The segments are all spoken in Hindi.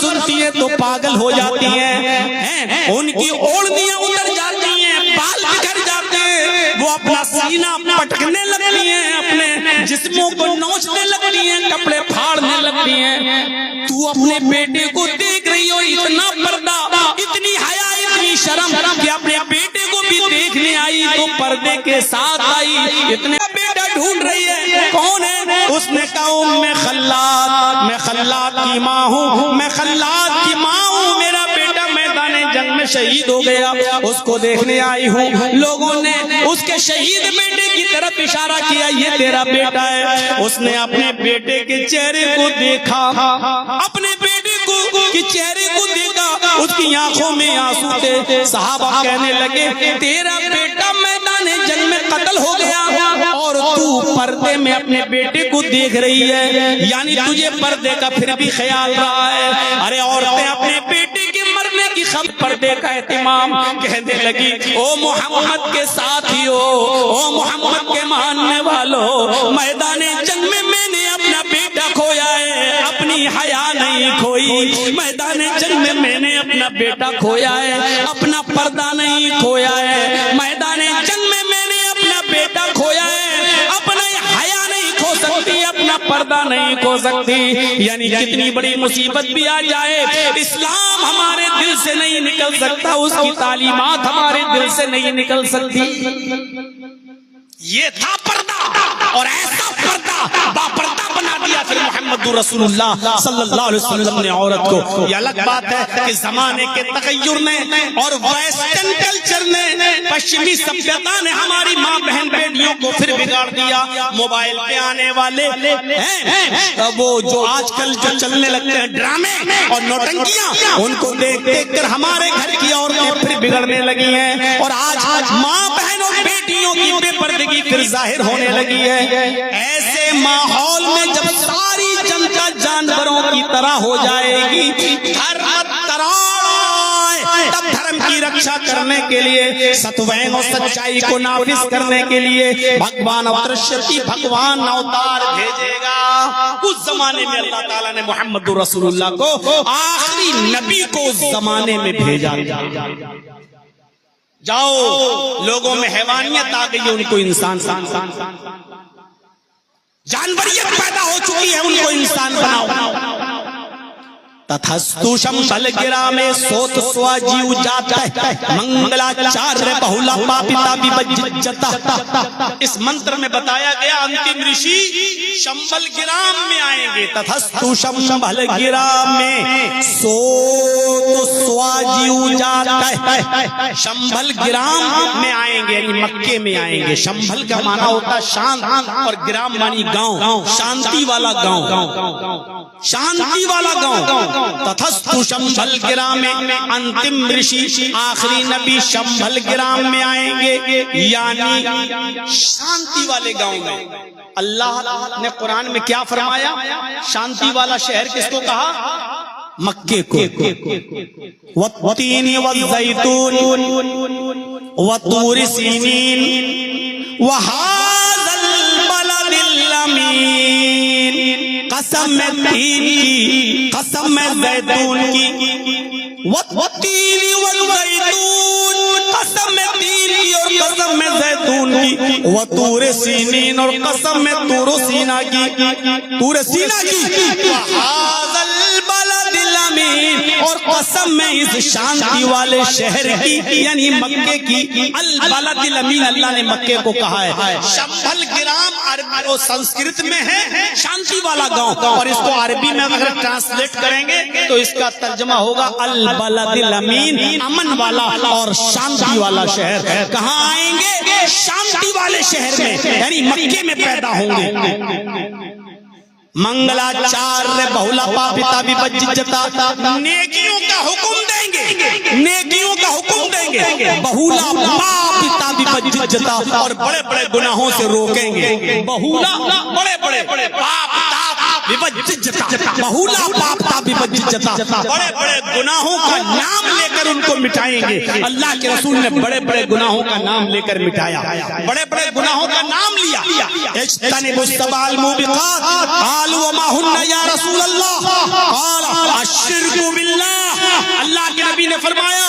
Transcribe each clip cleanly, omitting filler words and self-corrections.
सुनती हैं तो पागल हो जाती हैं, उनकी ओढ़नियां उतर जाती हैं, बाल बिखर जाते हैं, वो अपना सीना पटकने लगती हैं, अपने जिस्मों को नोचने लगती हैं, कपड़े फाड़ने लगती हैं। तू अपने बेटे को देख रही हो, इतना पर्दा, इतनी हया, इतनी शर्म कि अपने बेटे को भी देखने आई तो पर्दे के साथ आई, इतने बेटा ढूंढ रही है, कौन है? उसने कहा मैं खल्लाद, मैं खल्लाद की माँ हूँ, मैं खल्लाद की माँ हूँ, मेरा बेटा मैदाने जंग में शहीद हो गया, उसको देखने आई हूँ। लोगों ने उसके शहीद बेटे की तरफ इशारा किया, ये तेरा बेटा है। उसने अपने बेटे के चेहरे को देखा, अपने बेटे को के चेहरे को देखा, उसकी आंखों में आंसू थे। सहाबा कहने लगे तेरा बेटा मैदाने जंग में कत्ल हो गया और तू पर्दे में अपने बेटे को देख रही है, यानी तुझे पर्दे का फिर भी ख्याल रहा है। अरे औरतें अपने बेटे के मरने की खबर, पर्दे का एहतिमाम। कहने लगी ओ मोहम्मद के साथियों, ओ मोहम्मद के मानने वालों, मैदाने जंग में मैंने अपना बेटा खोया है, अपनी हया नहीं खोई। मैदाने जंग में मैंने अपना बेटा खोया है, अपना पर्दा नहीं खोया है। मैदाने जंग में मैंने अपना बेटा खोया है, अपना हया नहीं खो सकती, अपना पर्दा नहीं खो सकती। यानी कितनी बड़ी मुसीबत भी आ जाए, इस्लाम हमारे दिल से नहीं निकल सकता, उसकी तालीमात हमारे दिल से नहीं निकल सकती। ये था पर्दा, और ऐसा पर्दा बापर्दा बना दिया फिर मोहम्मद रसूलुल्लाह सल्लल्लाहु अलैहि वसल्लम ने औरत को। ये अलग बात है कि जमाने के तगय्युर ने और वेस्टर्न कल्चर ने, पश्चिमी सभ्यता ने हमारी माँ बहन बेटियों को फिर बिगाड़ दिया। मोबाइल पे आने वाले हैं वो जो आजकल जो चलने लगते हैं ड्रामे और नौटंकियां, उनको देख देख कर हमारे घर की औरतें फिर बिगड़ने लगी हैं, और आज माँ बहन और बेटियों की बेपर्दगी फिर जाहिर होने लगी है। ऐसे माहौल में जब सारी जनता जानवरों की तरह हो जाएगी, तब धर्म की रक्षा करने के लिए, सत्वैन और सच्चाई को नाफिज करने के लिए भगवान भगवान अवतार भेजेगा। उस जमाने में अल्लाह ताला ने मोहम्मद रसूलुल्लाह को आखिरी नबी को उस जमाने में भेजा। जाओ, लोगों में हैवानियत आ गई है, उनको इंसान, जानवरियत पैदा हो चुकी है, उनको इंसान बनाओ। तथस्तु शंबल गिरा में सोत स्वाजीव जाता है, मंगलाचार्य बहुला पापिता विभज्जता। इस मंत्र में बताया गया अंतिम ऋषि शंबल गिराम में आएंगे। तथस्तु शंबल गिराम में सोत स्वाजीव जाता है, शंबल गिराम में आएंगे, यानी मक्के में आएंगे। शंबल का माना होता है शांत, और गिराम मानी गांव, शांति वाला गांव, शांति वाला गांव। तथस्तु शंबल गिराम में अंतिम ऋषि आखिरी नबी शंबल गिराम में आएंगे, यानी शांति वाले गांव में। अल्लाह ने कुरान में क्या फरमाया? शांति वाला शहर किसको कहा? मक्के को। वत्तीन वज़्ज़ैतून वतूर सीनीन वहाज़ल बलदिल अमीन। कसम में तीन की, कसम में ज़ैतून की, वत्तीन वज़्ज़ैतून, कसम में तीन की और कसम में ज़ैतून की, वतूर सीनीन और कसम में तूर सीना की, तूर सीना की, वहाज़ल बलदिल अमीन, और कसम में इस शांति वाले शहर की, यानी मक्के की। अल बलदिल अमीन अल्लाह ने मक्के को कहा है। शंबल गिराम अरबी संस्कृत में है शांति वाला गांव, और इसको अरबी में अगर ट्रांसलेट करेंगे तो इसका तर्जमा होगा अल बलदिल अमीन, अमन वाला और शांति वाला शहर। कहाँ आएंगे? शांति वाले शहर में, यानी मक्के में पैदा होंगे। मंगलाचार्य बहुला पापिता विभज्जता, नेकियों का हुक्म देंगे, नेकियों का हुक्म देंगे, बहुला पापिता विभज्जता, और बड़े बड़े गुनाहों से रोकेंगे। बहुला बड़े बड़े पाप विभज्जता, बहुला पापता विभज्जता, बड़े बड़े गुनाहों का नाम लेकर उनको मिटाएंगे। अल्लाह के रसूल ने बड़े बड़े गुनाहों का नाम लेकर मिटाया, बड़े बड़े गुनाहों का नाम लिया। इज्तनिबुस सबाल मुबिकात, आलू व मा हुन्ना या रसूल अल्लाह, क़ाल अश्शिरकु अल्लाह के नबी ने फरमाया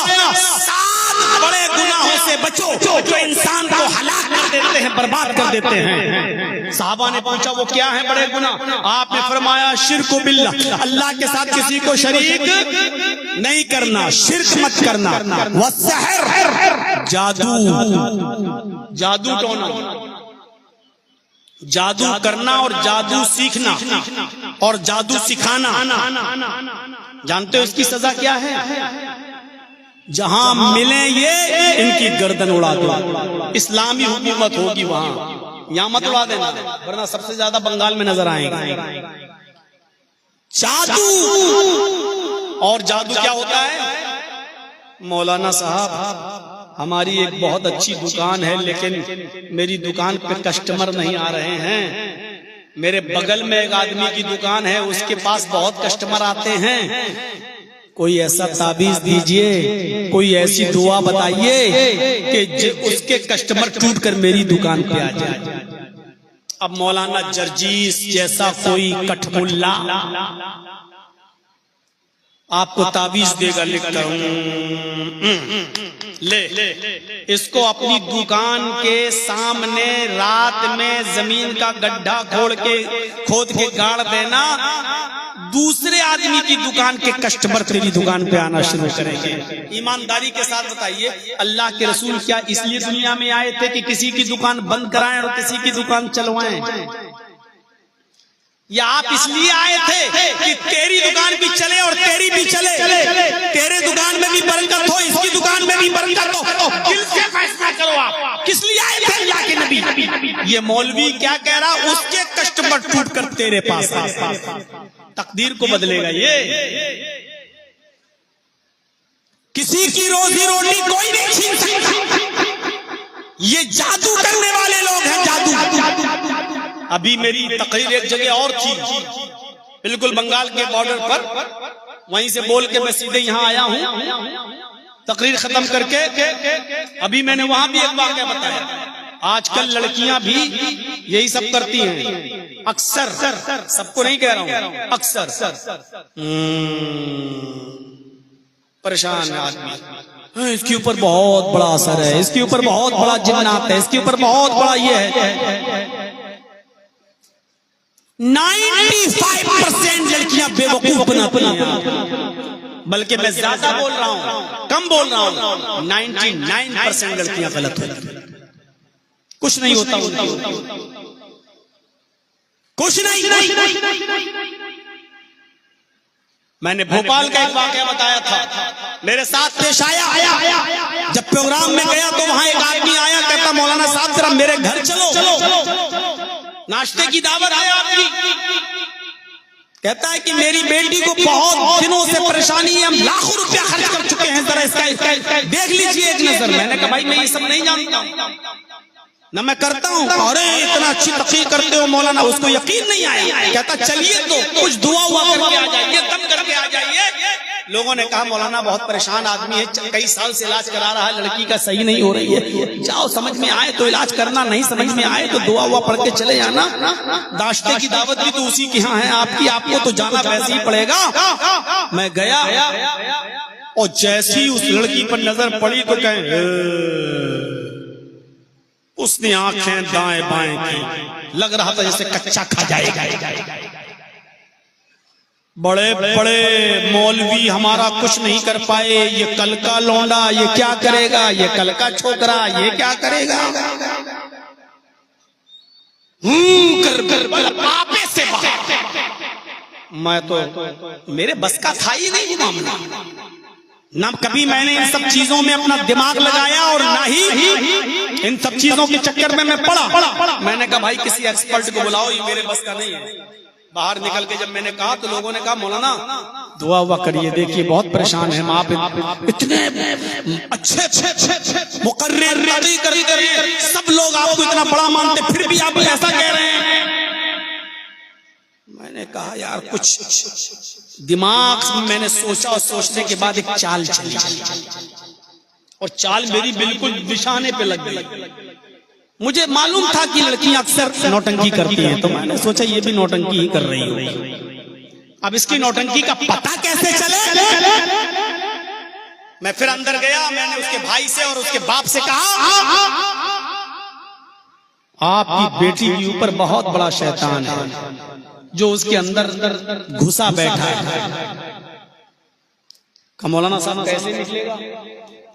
7 बड़े गुनाहों से बचो जो इंसान को हलाक कर देते हैं, बर्बाद कर देते हैं। साहबा ने पूछा वो क्या है बड़े गुनाह? आपने फरमाया शिर्क बिल्लाह, अल्लाह के साथ किसी को शरीक नहीं करना, शिर्क मत करना, वस्सहर, जादू, जादू टोना, जादू करना और जादू सीखना और जादू सिखाना। जानते हो इसकी सजा क्या है? जहां मिले ये इनकी गर्दन उड़ा दो। इस्लामी हुकूमत होगी वहां, यहां मत उड़ा देना, वरना सबसे ज्यादा बंगाल में नजर आएगा। जादू, और जादू क्या होता है? मौलाना साहब हमारी एक बहुत अच्छी दुकान है, लेकिन मेरी दुकान पे कस्टमर नहीं आ रहे हैं। मेरे बगल में एक आदमी की दुकान है, उसके पास बहुत कस्टमर आते हैं। कोई ऐसा ताबीज दीजिए, कोई ऐसी दुआ बताइए कि उसके कस्टमर टूट कर मेरी दुकान पे आ जाए। अब मौलाना जर्जीस जैसा कोई कठमुल्ला आपको ताबीज देगा लिखकर, ले इसको अपनी दुकान के सामने रात में जमीन का गड्ढा खोद के गाड़ देना। दूसरे आदमी की दुकान के कस्टमर तेरी दुकान पे आना शुरू करेंगे। ईमानदारी के साथ बताइए, अल्लाह के रसूल क्या इसलिए दुनिया में आए थे कि किसी की दुकान बंद कराएं और किसी की दुकान चलवाएं? या आप इसलिए आए थे कि तेरी दुकान भी चले और तेरी भी चले, तेरे दुकान में भी बरकत हो, इसकी दुकान में भी बरकत हो? किससे फैसला करो आप? किस लिए आए थे अल्लाह के नबी? ये मौलवी क्या कह रहा? उसके कस्टमर टूट कर तेरे पास तकदीर को बदलेगा। ये किसी की रोजी रोटी कोई नहीं छीन सकता। ये जादू करने वाले लोग हैं, जादू। अभी मेरी तकरीर एक जगह और थी, बिल्कुल बंगाल के बॉर्डर पर, वहीं से बोल के मैं सीधे यहाँ आया हूँ तकरीर खत्म करके। अभी मैंने वहां भी एक वाकया बताया। आजकल लड़कियां भी यही सब करती हैं, अक्सर, सबको नहीं कह रहा हूं, अक्सर। परेशान है आदमी, इसके ऊपर बहुत बड़ा असर है, इसके ऊपर बहुत बड़ा जिन्नात है, इसके ऊपर बहुत बड़ा ये है। 95% लड़कियां बेवकूफ बनाती हैं, बल्कि मैं ज्यादा बोल रहा हूं, कम बोल रहा हूं, 99% लड़कियां गलत होती हैं। कुछ नहीं होता, कुछ नहीं। मैंने भोपाल का एक वाकया बताया था, मेरे साथ पेश आया। जब प्रोग्राम में गया तो वहां एक आदमी आया, कहता मौलाना साहब जरा मेरे घर चलो, नाश्ते की दावत है आपकी। कहता है कि मेरी बेटी को बहुत दिनों से परेशानी है, हम लाखों रुपया खर्च कर चुके हैं, जरा इसका देख लीजिए एक नजर। मैंने कहा भाई मैं ये सब नहीं जानता, न मैं करता हूँ। अरे इतना अच्छी तकरीर करते हो मौलाना, उसको यकीन नहीं आया। कहता चलिए तो कुछ दुआ करके आ जाइए, दम करके आ जाइए। लोगों ने कहा मौलाना बहुत परेशान आदमी है, कई साल से इलाज करा रहा है, लड़की का सही नहीं हो रही है, जाओ समझ में आए तो इलाज करना, नहीं समझ में आए तो दुआ पढ़ के चले जाना। नाश्ते की दावत भी तो उसी के यहाँ है आपकी, आपको तो जाना वैसे ही पड़ेगा। मैं गया और जैसी उस लड़की पर नजर पड़ी तो कहें, उसने आंखें दाएं बाएं की, लग रहा था जैसे कच्चा खा जाएगा। बड़े बड़े मौलवी हमारा कुछ नहीं कर पाए, ये कल का लौंडा ये क्या करेगा, ये कल का छोकरा ये क्या करेगा। कर आपे से बाहर। मैं तो मेरे बस का था ही नहीं मामला, ना कभी मैंने इन सब चीजों में अपना दिमाग लगाया और ना ही इन सब चीजों के चक्कर में मैं पड़ा। मैंने कहा भाई किसी एक्सपर्ट को बुलाओ, ये मेरे बस का नहीं है। बाहर निकल के जब मैंने कहा तो लोगों ने कहा मौलाना दुआ हुआ करिए, देखिए बहुत परेशान है आप, इतने अच्छे मुकर्रिर कर सब लोग आपको इतना बड़ा मानते, फिर भी आप ऐसा कह रहे हैं। मैंने कहा यार कुछ दिमाग में मैंने सोचा और सोचने के बाद एक चाल चली और चाल मेरी बिल्कुल निशाने पे लग गई। मुझे मालूम था कि लड़कियां अक्सर नौटंकी करती हैं, तो मैंने सोचा ये भी नौटंकी ही कर रही होगी। अब इसकी नौटंकी का पता कैसे चले? मैं फिर अंदर गया, मैंने उसके भाई से और उसके बाप से कहा, आपकी बेटी के ऊपर बहुत बड़ा शैतान है जो उसके अंदर घुसा बैठा है। मौलाना साहब कैसे निकलेगा?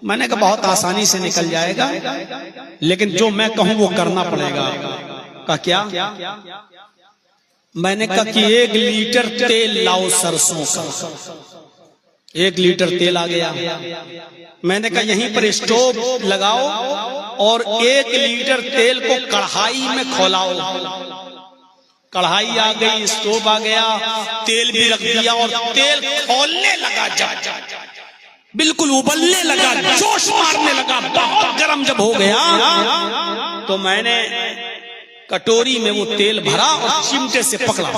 मैंने कहा बहुत आसानी से निकल जाएगा, लेकिन जो मैं कहूं वो करना पड़ेगा। कहा क्या? मैंने कहा कि 1 लीटर तेल लाओ सरसों का। 1 लीटर तेल आ गया। मैंने कहा यहीं पर स्टोव लगाओ और 1 लीटर तेल को कढ़ाई में खौलाओ। कढ़ाई आ गई, स्टोव आ गया, तेल भी रख दिया और तेल खौलने लगा, बिल्कुल उबलने लगा, जोश मारने लगा, बहुत गर्म जब हो गया तो मैंने कटोरी में वो तेल भरा और चिमटे से पकड़ा।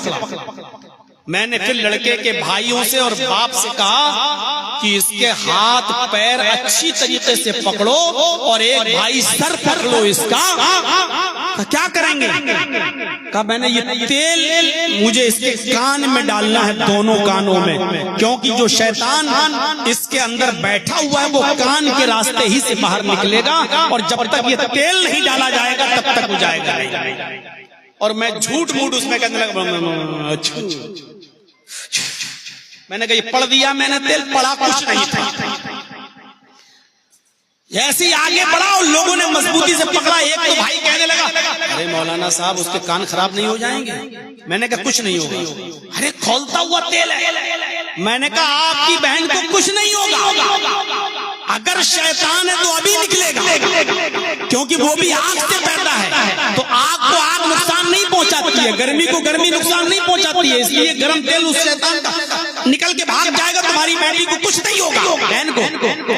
मैंने फिर लड़के के भाइयों से और बाप से कहा कि इसके हाथ पैर अच्छी तरीके से पकड़ो और एक भाई सर पकड़ो इसका। क्या करेंगे? कहा मैंने ये तेल मुझे इसके कान में डालना है, दोनों कानों में, क्योंकि जो शैतान इसके अंदर बैठा हुआ है वो कान के रास्ते ही से बाहर निकलेगा और जब तक ये तेल नहीं डाला जाएगा तब तक हो जाएगा नहीं। और मैं झूठ मूठ उसमें कहने लगा, अच्छा। मैंने कहा ये पढ़ दिया मैंने, तेल पड़ा कुछ नहीं था। जैसे ही आगे बढ़ा और लोगों ने मजबूती से पकड़ा, एक तो भाई कहने लगा, अरे मौलाना साहब उसके कान खराब नहीं हो जाएंगे? मैंने कहा कुछ नहीं होगा। अरे खौलता हुआ तेल है। मैंने कहा आपकी बहन को कुछ नहीं होगा, अगर शैतान है तो अभी निकलेगा, क्योंकि वो भी आग से पैदा है। तो आग को आग नुकसान नहीं पहुंचाती है, गर्मी को गर्मी नुकसान नहीं पहुंचाती है, इसलिए गर्म तेल उस शैतान का निकल के भाग जाएगा, तुम्हारी बेटी को कुछ नहीं होगा, बहन को।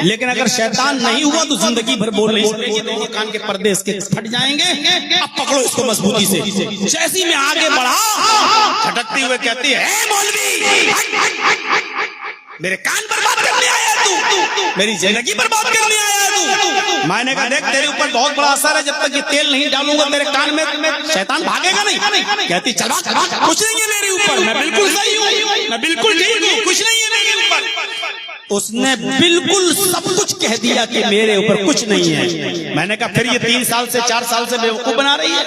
लेकिन अगर शैतान नहीं हुआ तो जिंदगी भर बोल नहीं सकती, दोनों कान के पर्दे इसके फट जाएंगे। अब पकड़ो इसको मजबूती से। जैसी मैं आगे बढ़ा, झटकती हुए कहती है, मौलवी मेरे कान बर्बाद करने आया तू, मेरी जिंदगी बर्बाद करने आया तू। मैंने कहा देख तेरे ऊपर बहुत बड़ा असर है, जब तक ये तेल नहीं डालूंगा तेरे कान में शैतान भागेगा नहीं। कहती चला कुछ नहीं है मेरे ऊपर, मैं बिल्कुल सही हूँ, मैं बिल्कुल ठीक हूँ, कुछ नहीं है मेरे ऊपर। उसने बिल्कुल सब कुछ कह दिया कि मेरे ऊपर कुछ नहीं है। मैंने कहा फिर ये 3 साल से 4 साल से बेवकूफ बना रही है।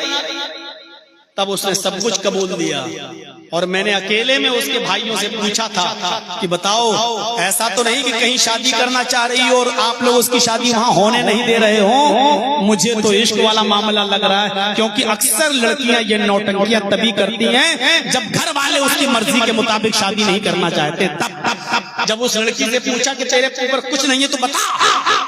तब उसने सब कुछ कबूल दिया और मैंने अकेले में उसके भाइयों से पूछा था कि बताओ ऐसा तो नहीं कि कहीं शादी करना चाह रही हो और आप लोग उसकी शादी वहां होने नहीं दे रहे हो? मुझे तो इश्क वाला मामला लग रहा है, क्योंकि अक्सर लड़कियां ये नौटंकियां तभी करती हैं जब घर वाले उसकी मर्जी के मुताबिक शादी नहीं करना चाहते। तब जब उस लड़की से पूछा कि तेरे ऊपर कुछ नहीं है तो बता,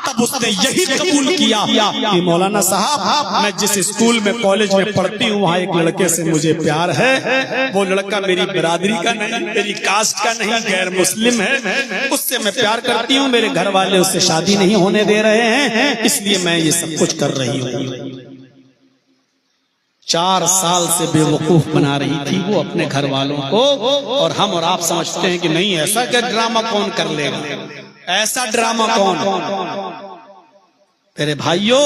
तब उसने यही कबूल किया कि मौलाना साहब मैं जिस स्कूल में कॉलेज में पढ़ती हूँ वहाँ एक लड़के से मुझे प्यार है, वो लड़का मेरी बिरादरी का नहीं, मेरी कास्ट का नहीं, गैर मुस्लिम है, उससे मैं प्यार करती हूँ, मेरे घर वाले उससे शादी नहीं होने दे रहे हैं, इसलिए मैं ये सब कुछ कर रही हूँ। 4 साल से बेवकूफ बना रही थी वो अपने घर वालों को, और हम और आप समझते हैं कि नहीं ऐसा क्या ड्रामा कौन कर लेगा, ऐसा ड्रामा कौन। मेरे भाइयों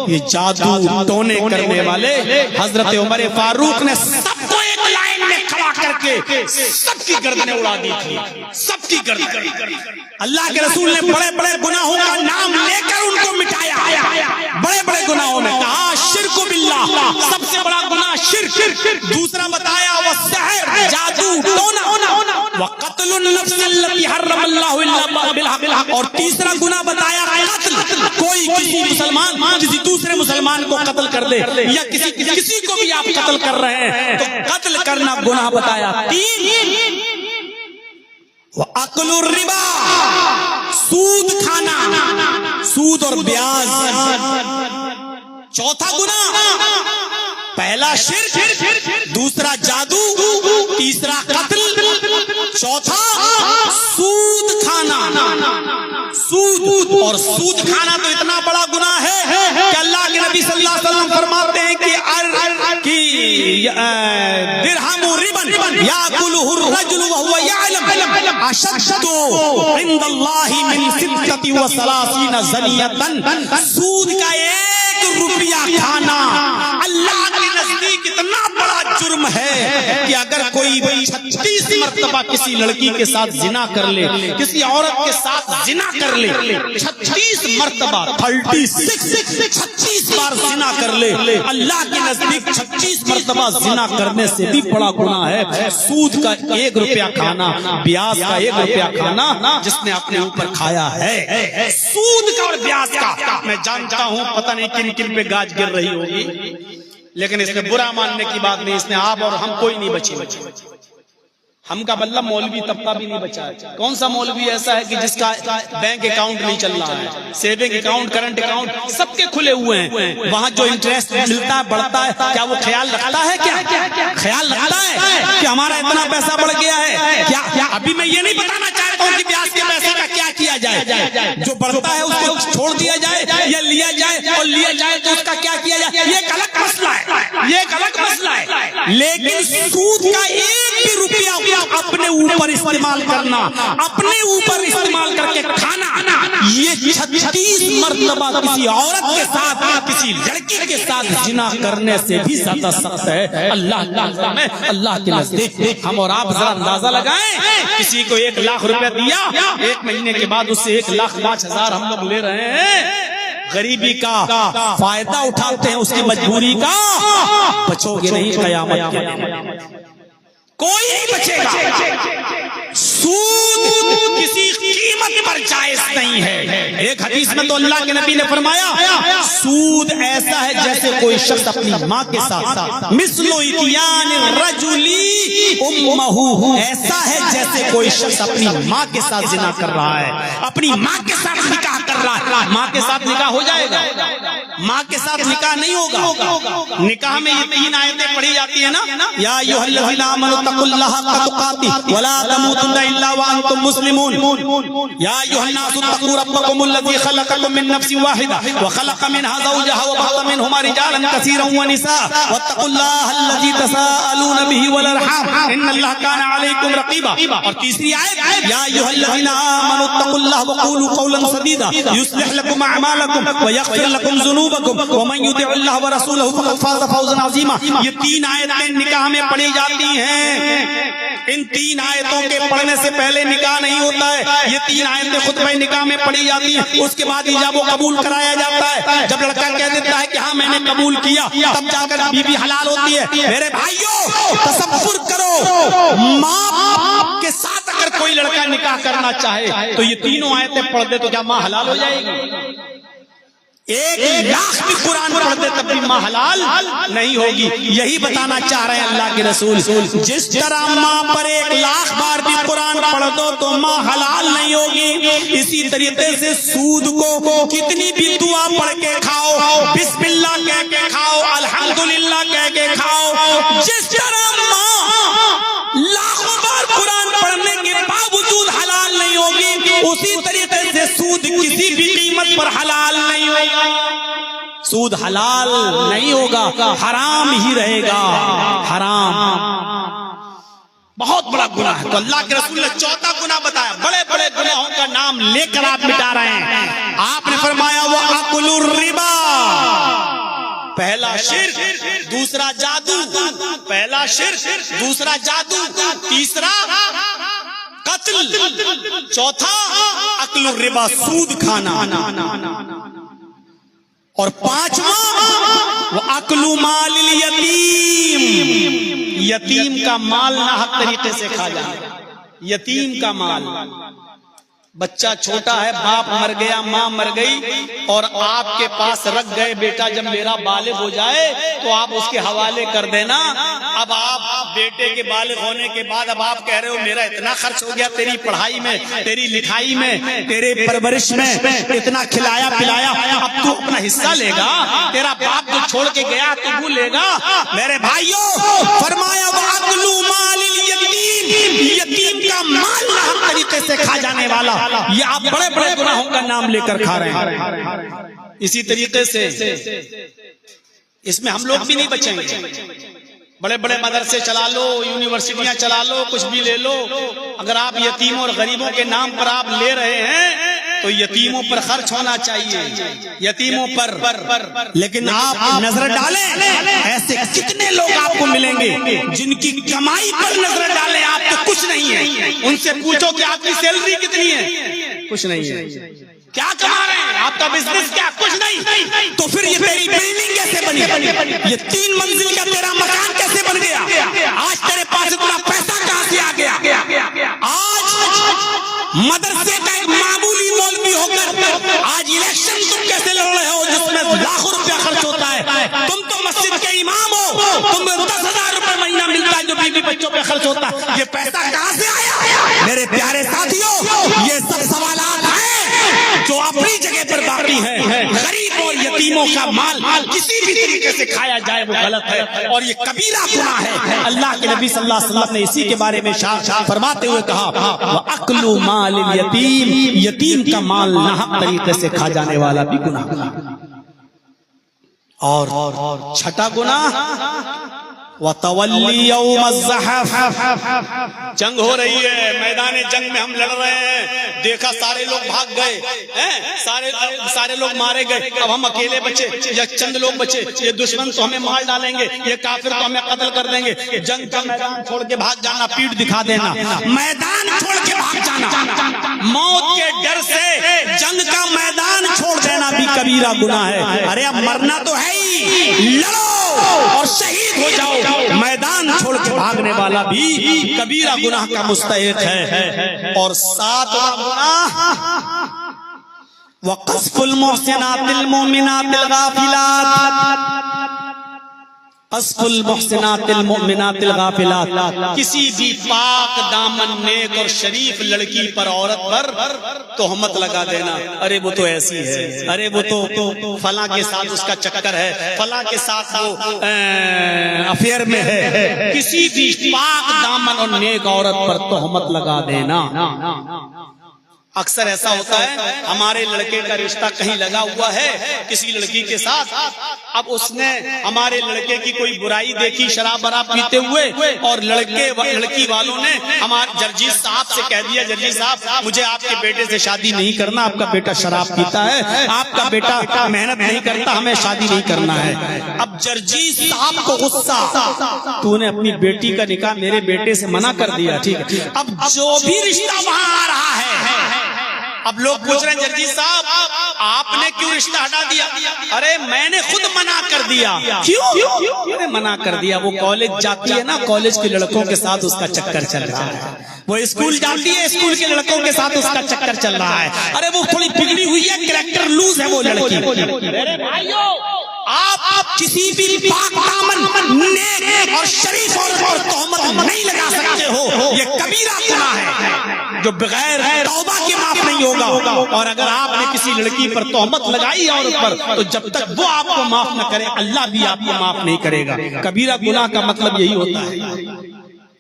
ये जादू टोने करने वाले हजरत उमर फारूक ने सबको एक लाइन में खड़ा करके सबकी गर्दनें उड़ा दी थी, सबकी गर्दन। अल्लाह के रसूल ने बड़े बड़े गुनाहों का नाम लेकर उनको मिटाया, बड़े बड़े गुनाहों में कहा शिर्क बिल्लाह, सबसे बड़ा गुनाह शिर्क। दूसरा बताया वो सहर, जादू टोना, व क़त्लुन नफ्स अल्लती हर्रमल्लाहु इल्ला बिल हक़, और तीसरा गुनाह बताया कत्ल। कोई किसी मुसलमान किसी दूसरे मुसलमान को कत्ल कर दे या किसी को भी आप कत्ल कर रहे हैं तो कत्ल करना गुनाह बताया। 3 वो अक्लुर रिबा, सूद खाना, सूद और ब्याज। चौथा गुनाह, पहला शिर्क, दूसरा जादू, तीसरा कत्ल, चौथा सूद खाना। सूद, और सूद खाना तो इतना बड़ा गुनाह है कि अल्लाह के नबी सल्लल्लाहु अलैहि वसल्लम फरमाते हैं कि दिरहमु रिबन याकुलुहु अर्रजुलु व हुवा यअलम अशद्दु इंदल्लाहि मिन 36 ज़नियतन। सूद का 1 रुपया खाना अल्लाह के नजदीक इतना बड़ा जुर्म मालूम है कि अगर कोई 36 मर्तबा किसी लड़की के साथ जिना कर ले, किसी औरत के साथ जिना कर ले, 36 मर्तबा 36 बार जिना कर ले, अल्लाह के नजदीक 36 मर्तबा जिना करने से भी बड़ा गुनाह है सूद का 1 रुपया खाना, ब्याज का 1 रुपया खाना जिसने अपने ऊपर खाया है। सूद का और ब्याज का मैं जानता हूं पता नहीं किन किन पे गाज गिर रही होगी, लेकिन इसमें बुरा मानने की बात नहीं। इसमें आप और हम कोई नहीं बचे। हम का बल्ला मौलवी तबका भी नहीं बचा है। कौन सा मौलवी ऐसा है कि जिसका बैंक अकाउंट नहीं चल रहा है? सेविंग अकाउंट, करंट अकाउंट सबके खुले हुए हैं। वहां जो इंटरेस्ट मिलता है, बढ़ता है, क्या वो ख्याल रखता है? क्या ख्याल रखता है कि हमारा इतना पैसा बढ़ गया है? क्या अभी मैं ये नहीं बताना चाहता हूँ कि ब्याज के पैसे का क्या किया जाए। जो बढ़ता है उसको छोड़ दिया जाए या लिया जाए, और लिया जाए तो उसका क्या किया जाए, ये एक अलग मसला है, ये एक अलग मसला है। लेकिन सूद का 1 भी रुपया अपने ऊपर इस्तेमाल करना, अपने ऊपर इस्तेमाल करके खाना, ये 36 मर्तबा किसी औरत के साथ, किसी लड़की के साथ जिना करने से भी ज्यादा सख्त है अल्लाह के नजदीक। हम और आप जरा अंदाजा लगाएं, किसी को 1 लाख रुपया दिया, 1 महीने के बाद उससे 1,05,000 हम लोग ले रहे हैं। गरीबी का फायदा उठाते हैं, उसकी मजबूरी का बचोगे नहीं कयामत के दिन, कोई नहीं बचेगा। सूद किसी कीमत पर जायज नहीं है। एक हदीस में तो अल्लाह के नबी ने फरमाया, सूद ऐसा है जैसे कोई शख्स अपनी माँ के साथ, मिस्लो इतियान रजुली उम्महू, ऐसा है जैसे कोई शख्स अपनी माँ के साथ जिना कर रहा है, अपनी माँ के साथ निकाह कर रहा है। माँ के साथ निकाह हो जाएगा? माँ के साथ निकाह नहीं होगा। निकाह में ये 3 आयतें पढ़ी जाती है ना, या अय्युहल्लज़ीना आमनू तक़ुल्लाह हक़्क़ तुक़ातिह वला तमूतुन्ना इल्ला व अंतुम मुस्लिमून, या अय्युहन्नासु तक़ू रब्बकुमुल्लज़ी खलक़कुम मिन नफ्सिन वाहिदा व खलक़ मिनहा ज़ौजहा व बअ्थ मिनहुमा रिजालन कसीरन व निसा वत्तक़ुल्लाहल्लज़ी तसाअलून बिही वल अरहाम इन्नल्लाह काना अलैकुम रक़ीबा। और तीसरी आयत, या अय्युहल्लज़ीना आमनू तक़ुल्लाह व क़ूलू क़ौलन सदीदा युस्लिह लकुम अअमालकुम व यग़फिर लकुम ज़ुनूबकुम व मन युति'िल्लाह व रसूलहु फ़क़द फ़ाज़ फ़ौज़न अज़ीमा। ये 3 आयतें निकाह में पढ़ी जाती हैं। इन 3 आयतों के पढ़ने से पहले निकाह नहीं होता है। ये 3 आयतें खुतबे निकाह में पढ़ी जाती हैं। उसके बाद इजाब व कबूल कराया जाता है। जब लड़का कह देता है कि हाँ मैंने कबूल किया, तब जाकर बीवी हलाल होती है। मेरे भाइयों, तसव्वुर करो, माँ बाप के साथ अगर कोई लड़का निकाह करना चाहे तो ये 3 आयतें पढ़ दे तो क्या माँ हलाल हो जाएगी? 1 लाख भी कुरान पढ़ दे तब भी माँ हलाल नहीं होगी। यही बताना चाह रहे हैं अल्लाह के रसूल। जिस तरह माँ पर 1 लाख बार भी कुरान पढ़ दो तो माँ हलाल नहीं होगी, इसी तरीके से सूद को कितनी भी दुआ पढ़ के खाओ, बिस्मिल्लाह कह के खाओ, अल्हम्दुलिल्लाह कह के खाओ, जिस तरह माँ लाखों बार कुरान पढ़ने के बावजूद हलाल नहीं होगी, उसी तरीके से सूद किसी भी कीमत पर हलाल नहीं होगा। सूद हलाल नहीं होगा, हराम ही रहेगा, हराम बहुत बड़ा गुनाह है। तो अल्लाह के रसूल ने 4था गुनाह बताया। बड़े बड़े गुनाहों का नाम लेकर आप मिटा रहे हैं। आपने फरमाया वो अकुलुर रिबा, पहला शिर्क, दूसरा जादू, पहला शिर्क, दूसरा जादू, तीसरा कत्ल, चौथा अकुलुर रिबा, सूद खाना, और 5वां वो अकलू माल यतीम, यतीम का माल नाहक तरीके से खा जाना। यतीम का माल, बच्चा छोटा है, बाप मर गया, माँ मर गई, और आपके पास रख गए, बेटा जब मेरा बालिग हो जाए तो आप उसके हवाले कर देना। अब आप बेटे के बालिग होने के बाद अब आप कह रहे हो मेरा इतना खर्च हो गया तेरी पढ़ाई में, तेरी लिखाई में, तेरे परवरिश में, इतना खिलाया पिलाया, अब तू अपना हिस्सा लेगा? तेरा बाप तो छोड़ के गया तो वो लेगा? मेरे भाइयों, फरमाया वअकलू माल यतीम, यतीम का माल नाहक तरीके से खा जाने वाला, ये आप बड़े बड़े गुनाहों का नाम लेकर खा रहे हैं। इसी तरीके से इसमें हम लोग भी नहीं बचेंगे। बड़े बड़े मदरसे चला लो, यूनिवर्सिटियां चला लो, कुछ भी ले लो, अगर आप यतीमों और गरीबों के नाम पर आप ले रहे हैं तो यतीमों पर खर्च होना चाहिए, यतीमों पर। लेकिन आप नजर डालें, ऐसे कितने लोग आपको मिलेंगे जिनकी कमाई पर नजर डालें आप तो कुछ नहीं है। उनसे पूछो कि आपकी सैलरी कितनी है, कुछ नहीं है। क्या कमा रहे हैं, आपका बिजनेस क्या, कुछ नहीं। तो फिर ये तेरी बिल्डिंग कैसे बनी, ये 3 मंजिल का तेरा मकान कैसे बन गया, आज तेरे पास इतना पैसा कहां से आ गया। आज मदरसे का एक मामूली मौलवी होकर आज इलेक्शन तुम कैसे लड़ रहे हो जिसमें लाखों रुपया खर्च होता है। तुम तो मस्जिद के इमाम हो, तुम्हें 10,000 रुपए महीना मिलता है जो बीवी बच्चों पे खर्च होता है। ये पैसा कहां से आया। मेरे प्यारे साथियों, ये सब सवालात हैं जो अपनी जगह पर बाकी है। गरीब और यतीमों का माल किसी भी तरीके से खाया जाए वो गलत है और ये कबीरा गुनाह है। अल्लाह के नबी सल्लल्लाहु अलैहि वसल्लम ने इसी के बारे में फरमाते हुए कहा, अक्लु माल यतीम, यतीम का माल नाहक तरीके से खा जाने वाला भी गुनाह। और छठा गुनाह वतवल्ली यौम ज़हफ़, जंग हो रही है, मैदान जंग में हम लड़ रहे हैं, देखा सारे लोग भाग गए, सारे लोग मारे गए, अब हम अकेले बचे या चंद लोग बचे। ये दुश्मन तो हमें मार डालेंगे, ये काफिर तो हमें कत्ल कर देंगे। जंग का मैदान छोड़ के भाग जाना, पीठ दिखा देना, मैदान छोड़ के भाग जाना, मौत के डर से जंग का मैदान छोड़ देना भी कबीरा गुनाह है। अरे अब मरना तो है ही, लड़ो और शहीद हो जाओ। मैदान छोड़ के भागने वाला भी कबीरा गुनाह का मुस्तहिक है। और 7वां गुनाह वक़ज़्फ़ुल मुहसिनातिल मुमिनातिल गाफिलात, क़ज़्फ़ुल मुहसिनातिल मुमिनातिल गाफिलात, किसी भी पाक दामन नेक और शरीफ लड़की पर, औरत पर तोहमत लगा देना। अरे वो तो ऐसी है, अरे वो तो फला के साथ उसका चक्कर है, फला के साथ वो अफेयर में है। किसी भी पाक दामन और नेक औरत पर तोहमत लगा देना। अक्सर ऐसा होता है, हमारे लड़के का रिश्ता कहीं लगा हुआ है किसी लड़की के साथ, अब उसने हमारे लड़के की कोई बुराई देखी शराब वराब पीते हुए, और लड़की वालों ने हमारे जर्जीज साहब से कह दिया, जर्जीज साहब मुझे आपके बेटे से शादी नहीं करना, आपका बेटा शराब पीता है, आपका बेटा मेहनत नहीं करता, हमें शादी नहीं करना है। अब जर्जीज साहब को गुस्सा, तूने अपनी बेटी का निकाह मेरे बेटे से मना कर दिया, ठीक है। अब जो भी रिश्ता वहां आ रहा है, अब लोग पूछ रहे हैं जर्जी साहब आपने क्यों रिश्ता हटा दिया। अरे मैंने खुद मना कर दिया। क्यों? अरे मना कर दिया, वो कॉलेज जाती है ना, कॉलेज के लड़कों के साथ उसका चक्कर चल रहा है, वो स्कूल जाती है, स्कूल के लड़कों के साथ उसका चक्कर चल रहा है। अरे वो थोड़ी बिगड़ी हुई है, कैरेक्टर लूज है वो लड़की। मेरे भाइयों, आप किसी भी पाक दामन नेक और शरीफ औरत पर तोहमत नहीं लगा सकते हो, ये कबीरा गुनाह है जो बगैर तौबा के माफ नहीं होगा। और अगर आपने किसी लड़की पर तोहमत लगाई औरत पर, तो जब तक वो आपको माफ न करे, अल्लाह भी आपको माफ नहीं करेगा। कबीरा गुनाह का मतलब यही होता है।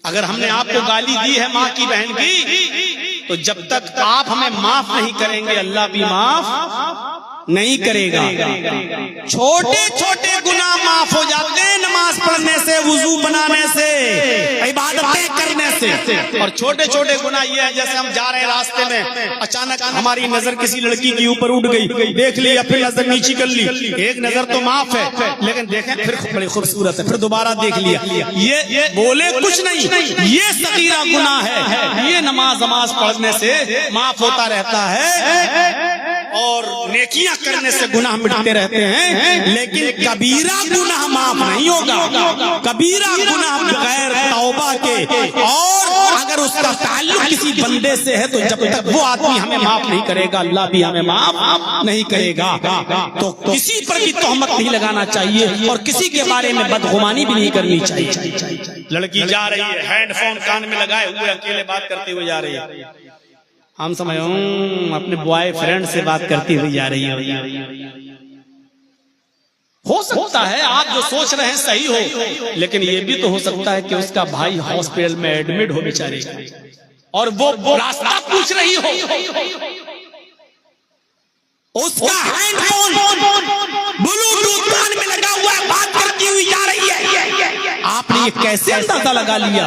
अगर हमने आपको गाली दी है माँ की बहन की, तो जब तक आप हमें माफ नहीं करेंगे, अल्लाह भी माफ नहीं करेगा। छोटे छोटे गुनाह माफ हो जाते हैं नमाज पढ़ने से, वुजू बनाने से, इबादतें करने से। और छोटे छोटे गुनाह ये है, जैसे हम जा रहे हैं रास्ते में, अचानक हमारी नजर किसी लड़की के ऊपर उठ गई, देख लिया, फिर नजर नीची कर ली, एक नजर तो माफ है, लेकिन देखें फिर बड़ी खूबसूरत है, फिर दोबारा देख लिया, ये बोले कुछ नहीं, ये सगीरा गुनाह है, ये नमाज पढ़ने से माफ होता रहता है और नेकियां करने से गुनाह मिटते रहते हैं। लेकिन कबीरा गुनाह माफ नहीं होगा। कबीरा गुनाह बगैर तौबा के, और अगर उसका ताल्लुक किसी बंदे से है, तो जब तक वो आदमी हमें माफ नहीं करेगा, अल्लाह भी हमें माफ नहीं करेगा। तो किसी पर भी तोहमत नहीं लगाना चाहिए और किसी के बारे में बदगुमानी भी नहीं करनी चाहिए। लड़की जा रही है, हेडफोन कान में लगाए हुए अकेले बात करते हुए जा रही है, हम समझ अपने बॉयफ्रेंड से बात करती हुई जा रही है। हो सकता है आप जो सोच रहे हैं सही हो, लेकिन ये भी तो हो सकता है कि उसका भाई हॉस्पिटल में एडमिट हो बेचारे, और वो रास्ता पूछ रही हो, उसका हैंडफोन ब्लूटूथ कान में लगा हुआ है, बात करती हुई जा रही है। आपने ये कैसे अंदाजा लगा लिया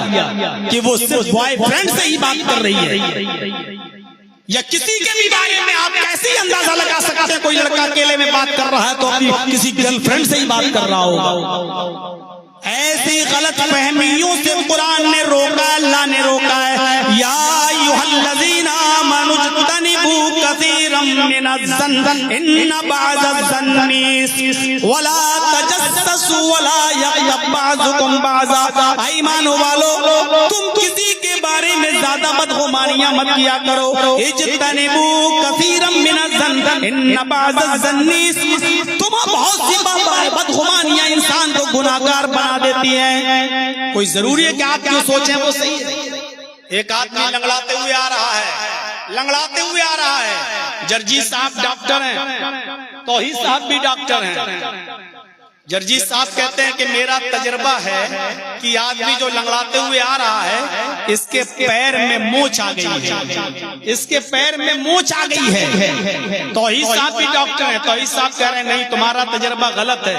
कि वो सिर्फ बॉयफ्रेंड से ही बात कर रही है? या किसी के भी बारे में आप कैसे अंदाजा लगा सकते हैं कोई लड़का अकेले में बात कर रहा है तो अपनी किसी गर्लफ्रेंड से ही बात कर रहा होगा। ऐसी गलत फहमियों से कुरान ने रोका, अल्लाह ने रोका है। या अय्युहल्लज़ीना आमनू इज्तनिबू कसीरम मिनज़्ज़न्न इन्न बअज़-ज़न्नि वला तजस्ससू वला यग़्तब बअज़ुकुम बअज़ा। ईमान वालो, तुम किसी के बारे में ज्यादा बदगुमानियां मत किया करो। इज्तनिबू कसीरम मिनज़्ज़न्न इन्न बअज़-ज़न्नि, तुम बहुत सी बदगुमानियां इंसान को गुनाहगार बना देती है। कोई जरूरी है कि आप जो सोचें वो सही है। एक आदमी लंगड़ाते हुए आ रहा है, लंगड़ाते हुए आ रहा है। जर्जी साहब डॉक्टर हैं, तौहीद साहब भी डॉक्टर हैं। जर्जी साहब कहते हैं कि मेरा तजर्बा है कि आदमी जो लंगड़ाते हुए आ रहा है इसके पैर में मोच आ गई है, इसके पैर में मोच आ गई है। तौहीद साहब भी डॉक्टर हैं। तौहीद साहब कह रहे हैं नहीं, तुम्हारा तजर्बा गलत है,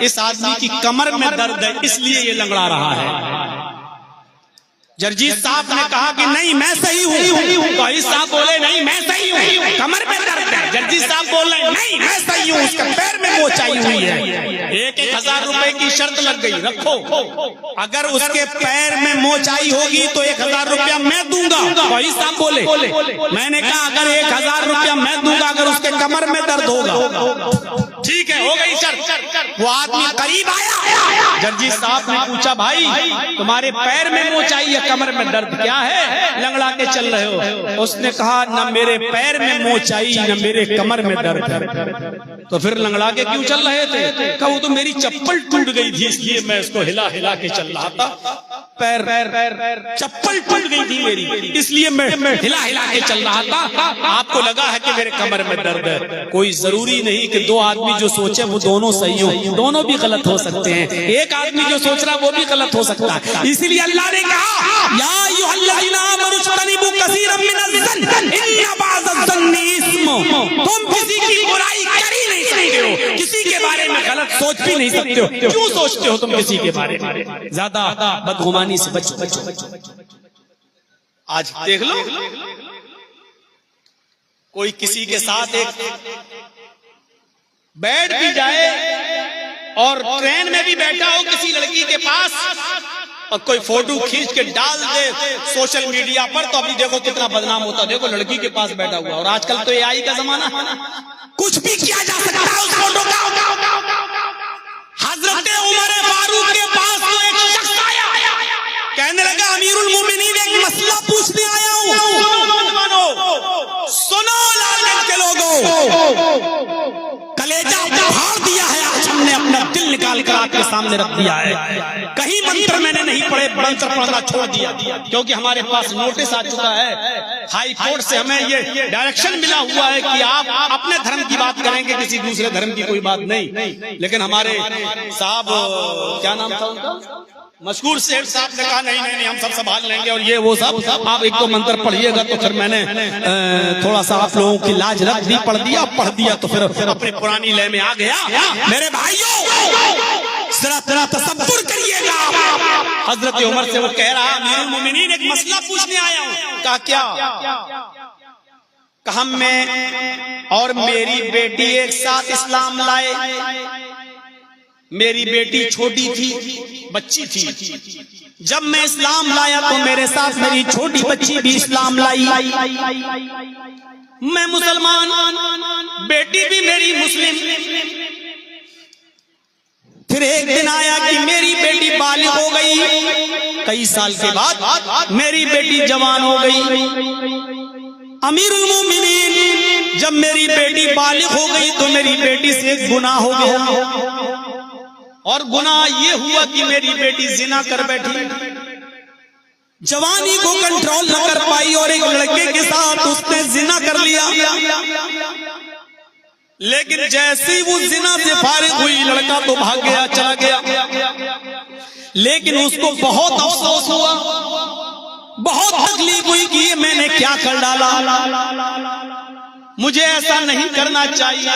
इस आदमी की कमर में दर्द है इसलिए ये लंगड़ा रहा है। जर्जी साहब ने कहा कि नहीं मैं सही हूँ। तौहीद साहब बोले नहीं मैं सही हूँ, कमर में दर्द है। जर्जी साहब बोले नहीं मैं सही हूँ, उसके पैर में मोच आई हुई है। 1,000 रुपए की शर्त लग गई, रखो, अगर उसके पैर में मोच आई होगी तो 1,000 रुपया मैं दूंगा। तौहीद साहब बोले, मैंने कहा अगर 1,000 रुपया मैं दूंगा अगर उसके कमर में दर्द होगा। ठीक है, हो गई शर्त। वो आदमी करीब आया, जर्जी साहब ने पूछा भाई तुम्हारे पैर में मोच आई है, कमर में दर्द क्या है, लंगड़ा के चल रहे हो? उसने कहा न मेरे पैर में मोच आई न मेरे कमर में दर्द है। तो फिर लंगड़ा के क्यों चल रहे थे? कहा वो तो मेरी चप्पल टूट गई थी इसलिए मैं उसको हिला हिला के चल रहा था। पैर चप्पल टूट गई थी मेरी इसलिए मैं हिला हिला के चल रहा था, आपको लगा है कि मेरे कमर में दर्द है। कोई जरूरी नहीं कि दो आदमी जो सोचे वो दोनों सही हो, दोनों भी गलत हो सकते हैं। एक आदमी जो सोच रहा है वो भी गलत हो सकता है। इसीलिए अल्लाह ने कहा या अय्युहल्लज़ीना आमनू इज्तनिबू कसीरम मिनज़्ज़न्नि इन्न बअज़-ज़न्नि इस्म, तुम किसी की बुराई कर ही नहीं सकते हो, किसी के बारे में गलत सोच भी नहीं सकते हो। क्यों सोचते हो तुम किसी के बारे में? ज्यादा बदगुमानी से बचो। आज देख लो कोई किसी के साथ एक बैठ भी जाए और ट्रेन में भी बैठा हो किसी लड़की के पास और कोई फोटो खींच के डाल दे सोशल मीडिया पर, तो अभी देखो कितना बदनाम होता। देखो लड़की के पास बैठा हुआ, और आजकल तो AI का जमाना है, कुछ भी किया जा सकता है उस फोटो का। हजरत उमर फारूक के पास तो एक शख्स आया, कहने लगा अमीरुल मोमिनीन एक मसला पूछने आया हूँ। सुनो लालगंज के लोगों, कलेजा फाड़ दिया है आज हमने, अपना दिल निकाल कर आपके सामने रख दिया है। कहीं मंत्र मैंने नहीं पढ़े, मंत्र पढ़ना छोड़ दिया क्योंकि हमारे पास नोटिस आ चुका है हाई कोर्ट से, हमें ये डायरेक्शन मिला हुआ है कि आप अपने धर्म की बात करेंगे, किसी दूसरे धर्म की कोई बात नहीं। लेकिन हमारे साहब, क्या नाम था उनका, मशहूर सेठ साहब ने कहा नहीं नहीं नहीं हम सब संभाल लेंगे और ये वो सब, आप एक तो मंत्र पढ़िएगा। तो फिर मैंने थोड़ा सा आप लोगों की लाज रख दी, पढ़ दिया तो फिर अपने पुरानी लय में आ गया। मेरे भाइयों जरा तसब्बुर करिएगा। हजरत उमर से वो कह रहा अमीरुल मोमिनीन एक मसला पूछने आया हूँ। कहा क्या? कहा मैं और मेरी बेटी एक साथ इस्लाम लाए, मेरी बेटी छोटी थी, बच्ची थी। जब मैं इस्लाम लाया तो मेरे साथ मेरी छोटी बच्ची भी इस्लाम लाई। मैं मुसलमान, बेटी भी मेरी मुस्लिम। फिर एक दिन आया कि मेरी बेटी बालिग हो गई, कई साल के बाद मेरी बेटी जवान हो गई। अमीरुल मोमिनीन जब मेरी बेटी बालिग हो गई तो मेरी बेटी से एक गुनाह हो गया, और गुनाह ये हुआ कि मेरी बेटी जिना कर बैठी, जवानी को कंट्रोल न कर पाई और एक लड़के के साथ उसने जिना कर लिया। लेकिन जैसे ही वो जिना से फारिग हुई लड़का तो भाग गया, चला गया। लेकिन उसको बहुत अफसोस हुआ, बहुत तकलीफ हुई कि ये मैंने क्या कर डाला, मुझे ऐसा नहीं करना चाहिए।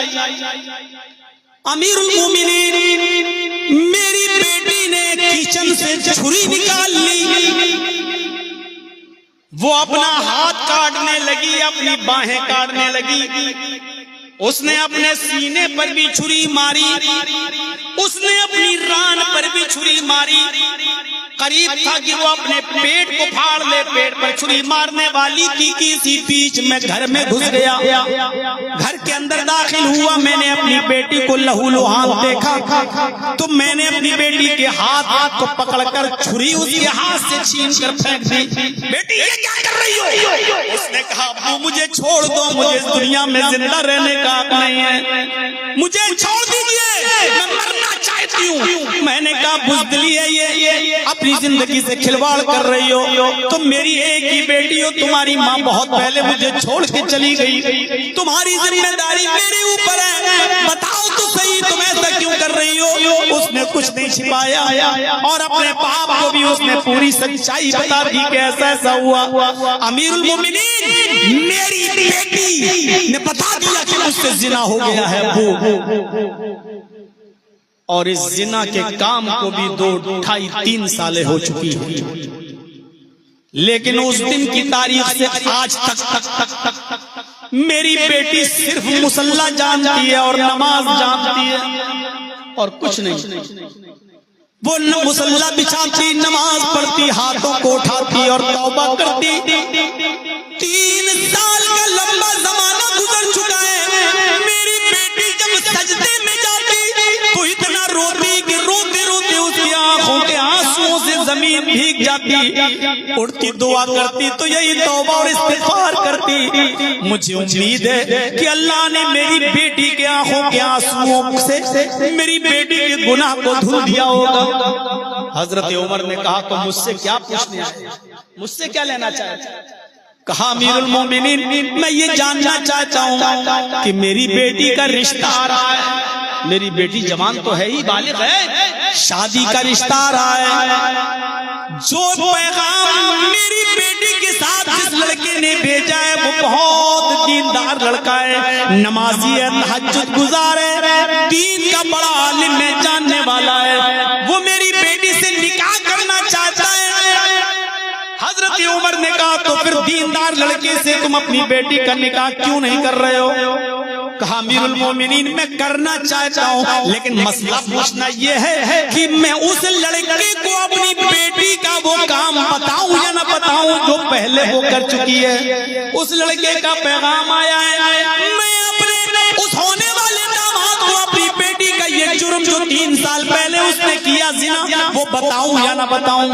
अमीरुल मोमिनीन मेरी बेटी ने किचन से छुरी निकाल ली, वो अपना हाथ काटने लगी, अपनी बाहें काटने लगी, उसने अपने सीने पर भी छुरी मारी, उसने अपनी रान पर भी छुरी मारी। करीब था कि वो अपने पेट को फाड़ ले। पेट पर छुरी मारने वाली थी कि इसी बीच में घर में घुस गया, घर के अंदर दाखिल हुआ। मैंने अपनी बेटी को लहूलुहान देखा तो मैंने अपनी बेटी के हाथ को पकड़कर छुरी उसके हाथ से छीन कर फेंक दी। बेटी ये क्या कर रही हो? उसने कहा अब्बू मुझे छोड़ दो, मुझे इस दुनिया में जिंदा रहने का हक नहीं है, मुझे छोड़ दीजिए, मैं मरना चाहती हूँ। मैंने कहा बुज़दिली है ये, अपनी जिंदगी से खिलवाड़ कर रही हो। तुम मेरी एक ही बेटी हो, तुम्हारी माँ बहुत पहले मुझे छोड़ के चली गई, तुम्हारी जिम्मेदारी मेरे ऊपर है, बताओ तो सही तुम ऐसा क्यों कर रही हो? उसने कुछ नहीं छिपाया और अपने बाप को भी उसने पूरी सच्चाई बता दी कि ऐसा ऐसा हुआ। अमीरुल मोमिनीन मेरी बेटी ने बता दिया कि मुझसे जिना हो गया है वो, और इस जिना के काम को भी 2-2.5-3 सालें हो चुकी है। लेकिन उस दिन की तारीख से आज तक मेरी बेटी सिर्फ मुसल्ला जानती है और नमाज जानती है और कुछ नहीं। वो न मुसल्ला बिछाती, नमाज पढ़ती, हाथों को उठाती और तौबा करती। 3 साल का लंबा जमाना गुजर चुका है। मेरी बेटी जब सजदे में जाती तो इतना रोती कि रोते रोते उसकी आंखों के आंसुओं से जमीन भीग जाती। उठती दुआ करती तो यही तौबा और इस्तिग़फ़ार करती। मुझे उम्मीद है कि अल्लाह ने मेरी बेटी के आंखों के आंसुओं से मेरी बेटी के गुनाह को धुल दिया होगा। हजरत उमर ने कहा तो मुझसे क्या पूछने आए, मुझसे क्या लेना चाहते? कहा अमीरुल मोमिनीन मैं ये जानना चाहता हूँ कि मेरी बेटी का रिश्ता आ रहा है, मेरी बेटी जवान तो है ही, बालिग है, शादी का रिश्ता आ रहा है। जो पैगाम मेरी बेटी के साथ जिस लड़के ने भेजा है वो बहुत दीनदार लड़का है, नमाजी है, तहज्जुद गुजार है, दीन का बड़ा आलिम है, जानने वाला है। वो मेरी बेटी से निकाह करना चाहता है। हजरत उमर ने कहा तो फिर दीनदार लड़के से तुम अपनी बेटी का निकाह क्यों नहीं कर रहे हो? कहा अमीरुल मोमिनीन मैं करना चाहता हूँ, लेकिन मसला पूछना ये है कि मैं उस लड़के को अपनी बेटी का वो काम बताऊं या ना बताऊं जो पहले वो कर चुकी है। उस लड़के का पैगाम आया है, मैं अपने उस होने वाले दामाद को अपनी बेटी का ये जुर्म जो 3 साल पहले उसने किया जिना, वो बताऊं या ना बताऊं?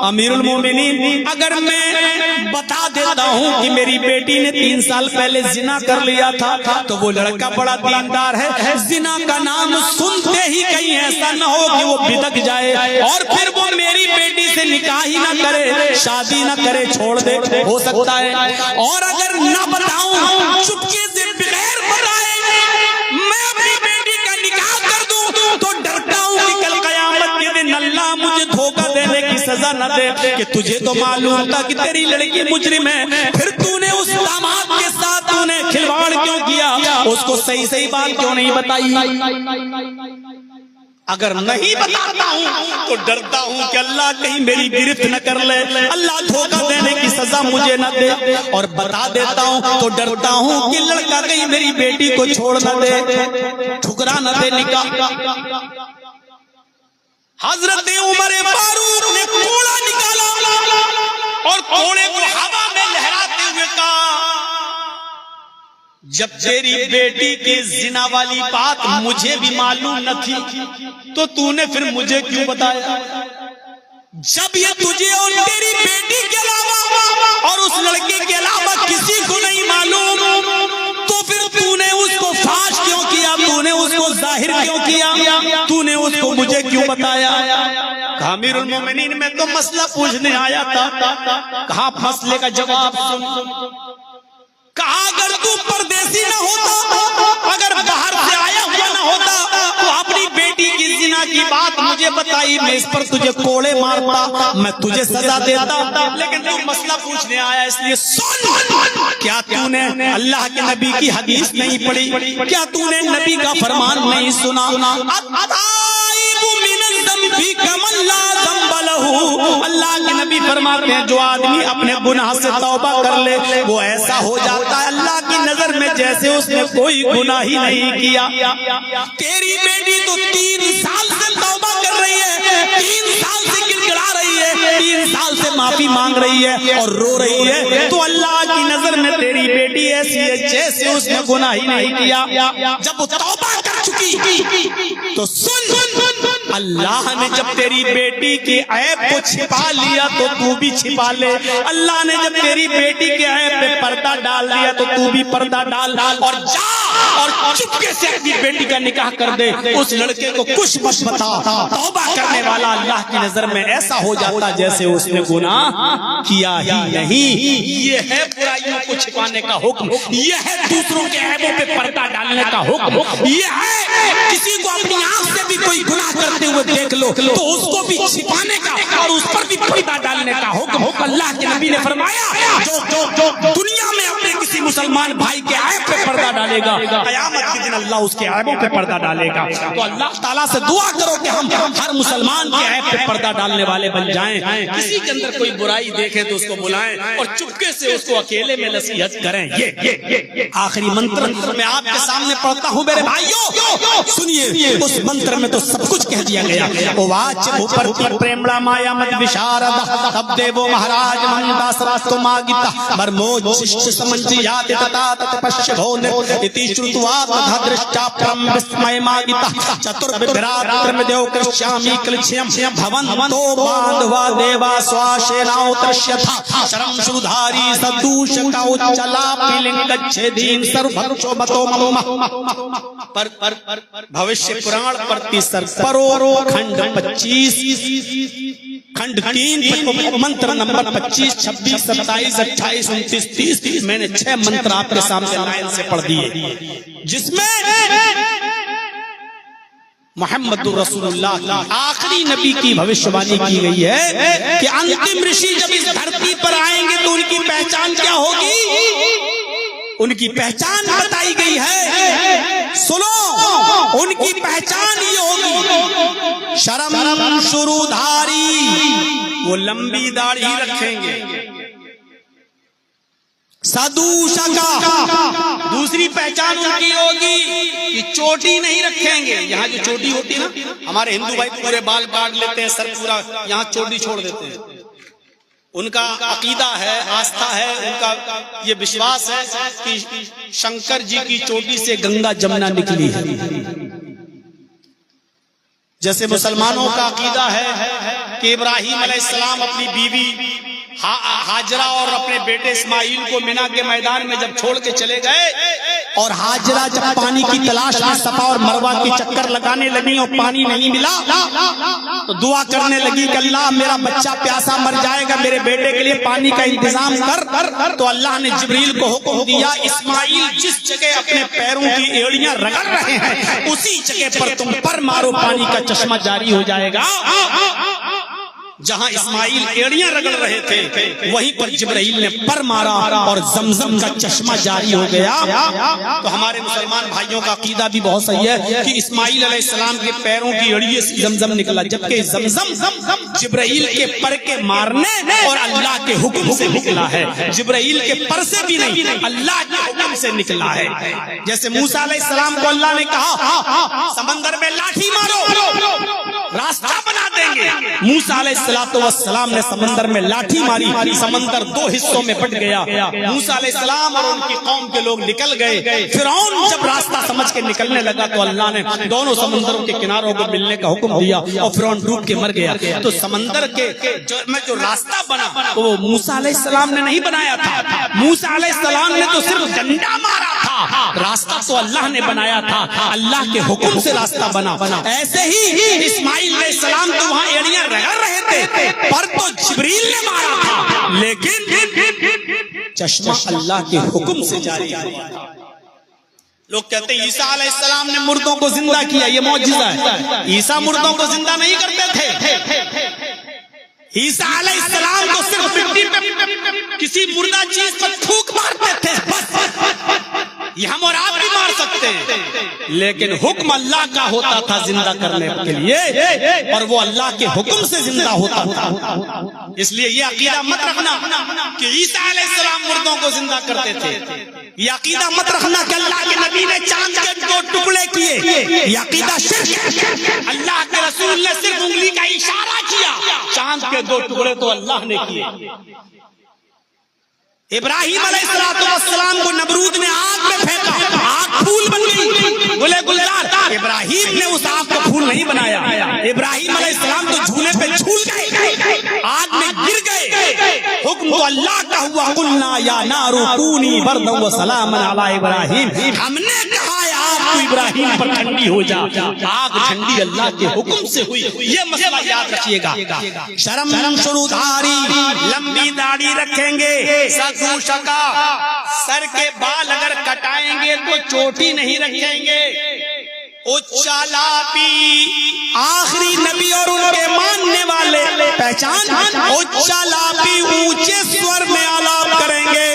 अमीरुल मोमिनीन अगर मैं बता देता हूँ कि मेरी बेटी ने 3 साल पहले जिना कर लिया था तो वो लड़का बड़ा दीनदार है, जिना का नाम सुनते ही कहीं ऐसा न हो कि वो बिदक जाए और फिर वो मेरी बेटी से निकाह ही ना करे, शादी ना करे, छोड़ दे, हो सकता है। और अगर ना बताऊं, चुपके से बगैर बताए मैं अपनी बेटी का निकाह कर दूं तो डरता हूं कि कल कयामत के दिन अल्लाह मुझे धोखा देने की सजा न दे कि तुझे तो मालूम था कि तेरी लड़की मुजरिम है, फिर तूने उस दामाद के साथ तूने खिलवाड़ क्यों किया, उसको सही सही बात क्यों नहीं बताई? अगर नहीं बताता हूँ तो डरता हूँ कि अल्लाह कहीं मेरी गिरफ्त न कर ले, अल्लाह धोखा देने की सजा मुझे न दे, और बता देता हूँ तो डरता हूँ कि लड़का कहीं मेरी बेटी को छोड़ न दे, ठुकरा न दे निकाह। हजरत उमर फारूक ने कोड़ा निकाला और कोड़े को हवा में लहराते हुए कहा जब तेरी बेटी के जिना वाली बात मुझे भी मालूम न थी तो तूने फिर मुझे क्यों बताया? जब ये तुझे और तेरी बेटी के अलावा और उस लड़के के अलावा किसी को नहीं मालूम तो फिर तूने उसको फाश क्यों किया, तूने उसको जाहिर क्यों किया, तूने उसको मुझे क्यों बताया? कहा अमीरुल मोमिनीन मैं तो मसला पूछने आया था। कहा मसले का जवाब सुन। कहा अगर तू परदेसी न होता, अगर बाहर से आया हुआ न होता तो अपनी बेटी की जिना की बात मुझे बताई, मैं इस पर तुझे कोड़े मारता, मैं तुझे सजा देता, लेकिन तू मसला पूछने आया इसलिए सुन। क्या तूने अल्लाह के नबी की हदीस नहीं पढ़ी? क्या तूने नबी का फरमान नहीं सुना? लहू, अल्लाह के नबी फरमाते हैं जो आदमी अपने गुनाह से तौबा कर ले वो ऐसा हो जाता है अल्लाह की नजर में जैसे उसने कोई गुनाह ही नहीं किया। तेरी बेटी तो 3 साल से तौबा कर रही है, 3 साल से गिड़गिड़ा रही है, 3 साल से माफी मांग रही है और रो रही है, तो अल्लाह की नजर में तेरी बेटी ऐसी है जैसे उसने गुनाह ही नहीं किया। जब वो तौबा कर चुकी तो सुन, अल्लाह ने जब तेरी बेटी की ऐब को छिपा लिया तो तू भी छिपा ले। अल्लाह ने जब तेरी बेटी के ऐब पे पर्दा डाल दिया तो तू भी पर्दा डाल और जा और चुपके से अपनी बेटी का निकाह कर दे। उस लड़के को कुछ मत बता, तौबा करने वाला अल्लाह की नजर में ऐसा हो जाता जैसे उसने गुनाह किया ही नहीं। ये है बुराइयों को छिपाने का हुक्म, ये है दूसरों के ऐबों पे पर्दा डालने का हुक्म, ये है किसी को अपनी आंख से भी कोई गुनाह करते हुए देख लो तो उसको भी छिपाने का और उस पर भी पर्दा डालने का हुक्म अल्लाह के नबी ने फरमाया। जो दुनिया में अपने किसी मुसलमान भाई के ऐब पे पर्दा डालेगा क़यामत के दिन अल्लाह उसके ऐबों पे पर्दा डालेगा। तो अल्लाह ताला से दुआ करो कि हम हर मुसलमान के ऐब पे पर्दा डालने वाले बन जाएं। किसी के अंदर कोई बुराई देखे तो उसको बुलाएं और चुपके से उसको अकेले में नसीहत करें। ये आखिरी मंत्र मैं आपके सामने पढ़ता हूँ मेरे भाइयों, सुनिए। उस मंत्र में तो सब कुछ कह दिया गया। ओ वाच उपरती प्रेमला माया मत विशारद तब देवो महाराज मंदासरास्तो मागिता मर्मोज शिष्ट समंजियाति तथा तत्पश्य भोने इति श्रुत्वा तथा दृष्टा परम विस्मय मागिता चतुर्विभ्रात्र देव कृष्यामि क्लिश्यम भवन्तो बांधवा देवा स्वाशेनाओ तृष्यथा शरम सुधारी सदूषका उच्चला पिलिंग गच्छेदीन सर्वभक्षो मतो मम पर भविष्य पुराण प्रति सरपरो खंड 25 खंड 3 मंत्र नंबर 25, 26, 27, 28, 29, 30 मैंने 6 मंत्र आपके सामने लाइन से पढ़ दिए जिसमें मोहम्मदुर रसूलुल्लाह आखिरी नबी की भविष्यवाणी की गई है कि अंतिम ऋषि जब इस धरती पर आएंगे तो उनकी पहचान क्या होगी। उनकी पहचान बताई गई है, सुनो उनकी पहचान ये होगी शरम शुरूधारी, वो लंबी दाढ़ी रखेंगे। सदूषका दूसरी पहचान उनकी होगी कि चोटी नहीं रखेंगे। यहाँ जो चोटी होती है ना, हमारे हिंदू भाई पूरे बाल काट लेते हैं, सर पूरा, यहाँ चोटी छोड़ देते हैं। उनका अकीदा है, आस्था है, उनका ये विश्वास है कि शंकर जी की चोटी से गंगा जमुना निकली है। जैसे मुसलमानों का अकीदा है कि इब्राहिम अलैहिस्सलाम अपनी बीवी हाजरा और अपने बेटे इस्माइल को मिना के मैदान में जब छोड़ के चले गए और हाजरा जब पानी की तलाश में सफा और मरवा की चक्कर लगाने लगी और पानी नहीं मिला तो दुआ करने लगी कि अल्लाह मेरा बच्चा प्यासा मर जाएगा, मेरे बेटे के लिए पानी का इंतजाम कर। तो अल्लाह ने जिब्रील को हुक्म दिया, इस्माइल जिस जगह अपने पैरों की एड़ियां रगड़ रहे हैं उसी जगह पर तुम पर मारो, पानी का चश्मा जारी हो जाएगा। जहां इस्माइल एड़ियां रगड़ रहे थे वहीं पर जिब्राइल ने पर मारा और जमजम का चश्मा जारी हो गया। तो हमारे मुसलमान भाइयों का अकीदा भी बहुत सही है कि इस्माइल अलैहिस्सलाम के पैरों की एड़ियों से जमजम निकला, जबकि जमजम जिब्राइल के पर के मारने और अल्लाह के हुक्म से निकला है। जिब्राइल के पर से भी नहीं, अल्लाह के हुक्म से निकला है। जैसे मूसा अलैहिस्सलाम को अल्लाह ने कहा समंदर में लाठी मारो, रास्ता बना देंगे। मूसा अलैहिस्सलाम ने समंदर में लाठी मारी, समंदर 2 हिस्सों में बट गया। मूसा अलैहिस्सलाम और उनकी कौम के लोग निकल गए। फिरौन जब रास्ता समझ के निकलने लगा तो अल्लाह ने दोनों समंदरों के किनारों को मिलने का हुक्म दिया और फिरौन डूब के मर गया। तो समंदर के जो रास्ता बना वो मूसा अलैहिस्सलाम ने नहीं बनाया था। मूसा अलैहिस्सलाम ने तो सिर्फ डंडा मारा था, रास्ता तो अल्लाह ने बनाया था। अल्लाह के हुक्म से रास्ता बना। ऐसे ही इस्माइल अलैहिस्सलाम तो वहां एड़ियां रगड़ रहे थे, पर तो जिब्रील ने मारा था, लेकिन चश्मा अल्लाह के हुक्म से जारी हुआ था। लोग कहते हैं ईसा अलैहिस्सलाम ने मुर्दों को जिंदा किया, ये मौजूदा है। ईसा मुर्दों को जिंदा नहीं करते थे। ईसा अलैहिस्सलाम को सिर्फ मिट्टी पे किसी मुर्दा चीज पर थूक मारते थे बस। ये हम और आप भी मार सकते हैं, लेकिन हुक्म अल्लाह का होता था जिंदा करने के लिए, और वो अल्लाह के हुक्म से जिंदा होता था। इसलिए ये अकीदा मत रखना कि ईसा अलैहिस्सलाम मुर्दों को जिंदा करते थे। ये अकीदा मत रखना कि अल्लाह के नबी ने चांद के 2 टुकड़े किए। ये अकीदा शिर्क। अल्लाह के रसूल ने सिर्फ उंगली का इशारा किया, चांद के 2 टुकड़े तो अल्लाह ने किए। इब्राहिम अलैहिस्सलाम को नमरूद ने आग में फेंका, आग फूल बन गई, बोले गुलजार। इब्राहिम ने उस आग को फूल नहीं बनाया, इब्राहिम अलैहिस्सलाम तो झूले पे झूल गए, आग में गिर गए। हुक्म तो अल्लाह का हुआ, कुलना या नारू कूनी बरदन व सलामन अला इब्राहिम। हमने कहा आग इब्राहिम पर ठंडी हो जा, आग ठंडी अल्लाह के हुक्म से हुई। ये मसला याद रखिएगा। शर्म शुरूधारी, लंबी दाढ़ी रखेंगे, शका, सर के बाल अगर कटाएंगे तो चोटी नहीं रखेंगे। उच्चालापी, आखिरी नबी और उनके मानने वाले पहचान, उच्चालापी ऊंचे स्वर में आलाप करेंगे,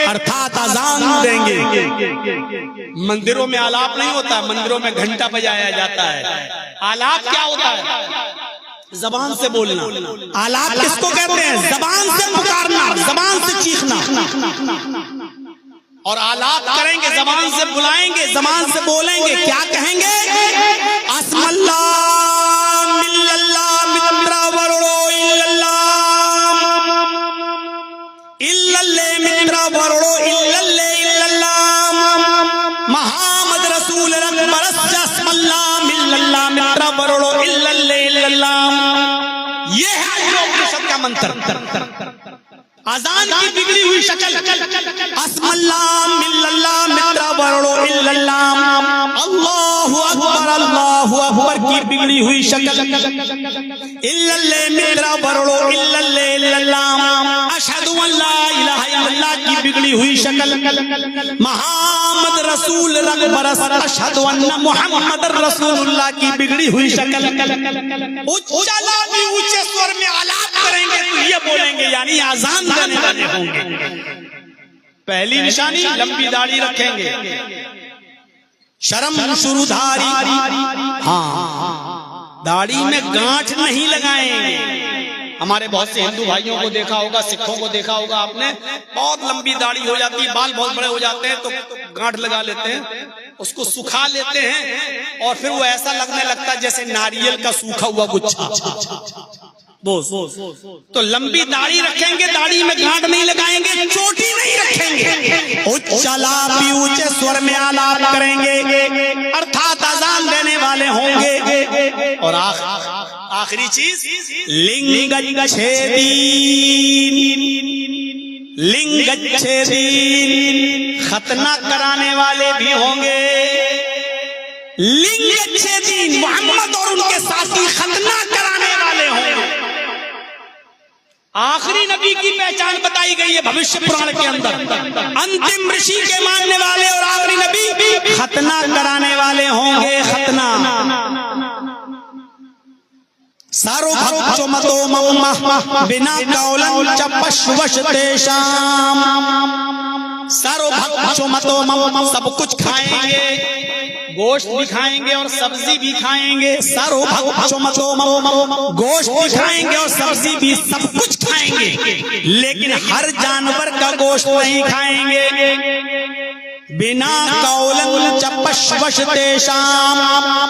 अर्थात अजान देंगे। मंदिरों में आलाप नहीं होता, मंदिरों में घंटा बजाया जाता है। आलाप क्या होता है? जबान से बोलना। आलाप किसको कहते हैं? जबान से पुकारना, जबान से चीखना। और आलाप करेंगे, जबान से बुलाएंगे, जबान से बोलेंगे। क्या कहेंगे? अस्मल्लाह मिल्लल्लाह मित्रा वरड़ो इल्लल्लाह, इल्लल्ले मित्रा वरड़ो इल्लल्ले इल्लल्लाह, मुहम्मद रसूल अकबर अस्मल्लाह मिल्लल्लाह मित्रा वरड़ो इल्लल्ले इल्लल्लाह। ये है उपनिषद का मंत्र। अजान की बिगड़ी हुई शक्ल, अस्मल्लाह मिल्लल्लाह मित्रा वरड़ो इल्लल्लाह, अल्लाहु अकबर की बिगड़ी हुई शक्ल, इल्लल्ले मित्रा वरड़ो इल्लल्ले इल्लल्लाह, अशहदु अल्ला इलाहा इल्लल्लाह की बिगड़ी हुई शक्ल, मुहम्मद रसूल अकबर अशहदु अन्ना मुहम्मद रसूलुल्लाह की बिगड़ी हुई शक्ल। उच्चाला भी ऊंचे स्वर में आलाप करेंगे तो ये बोलेंगे, यानी आजान देने वाले होंगे। पहली निशानी, लंबी दाढ़ी रखेंगे। शर्म शुरूधारी, हाँ, दाढ़ी में गांठ नहीं लगाएंगे। हमारे बहुत से हिंदू भाइयों को देखा होगा, सिखों को देखा होगा आपने, बहुत लंबी दाढ़ी हो जाती है, बाल बहुत बड़े हो जाते हैं तो गांठ लगा लेते हैं, उसको सुखा लेते हैं और फिर वो ऐसा लगने लगता है जैसे नारियल का सूखा हुआ गुच्छा। तो लंबी दाढ़ी रखेंगे, दाढ़ी में गांठ नहीं लगाएंगे, चोटी नहीं रखेंगे, उच्चालापी ऊंचे स्वर में आलाप करेंगे, अर्थात अजान देने वाले होंगे। और आखिरी चीज, लिंगच्छेदी, लिंगच्छेदी, खतना कराने वाले भी होंगे। लिंगच्छेदी, मोहम्मद और उनके साथी खतना कराने वाले होंगे। आखिरी नबी की पहचान बताई गई है भविष्य पुराण के अंदर। अंतिम ऋषि के मानने वाले और आखिरी नबी खतना कराने वाले होंगे। खतना सारो भक्तो मतो मम्मा बिना कौलन चपश्वश तेषाम, सारो भक्तो मतो मम्मा, सब कुछ खाएंगे, गोश्त भी खाएंगे और सब्जी भी खाएंगे। सारो भक्तो मतो मम्मा, गोश्त भी खाएंगे और सब्जी भी, सब कुछ खाएंगे, लेकिन हर जानवर का गोश्त नहीं खाएंगे। बिना कौलन चपश्वश तेषाम,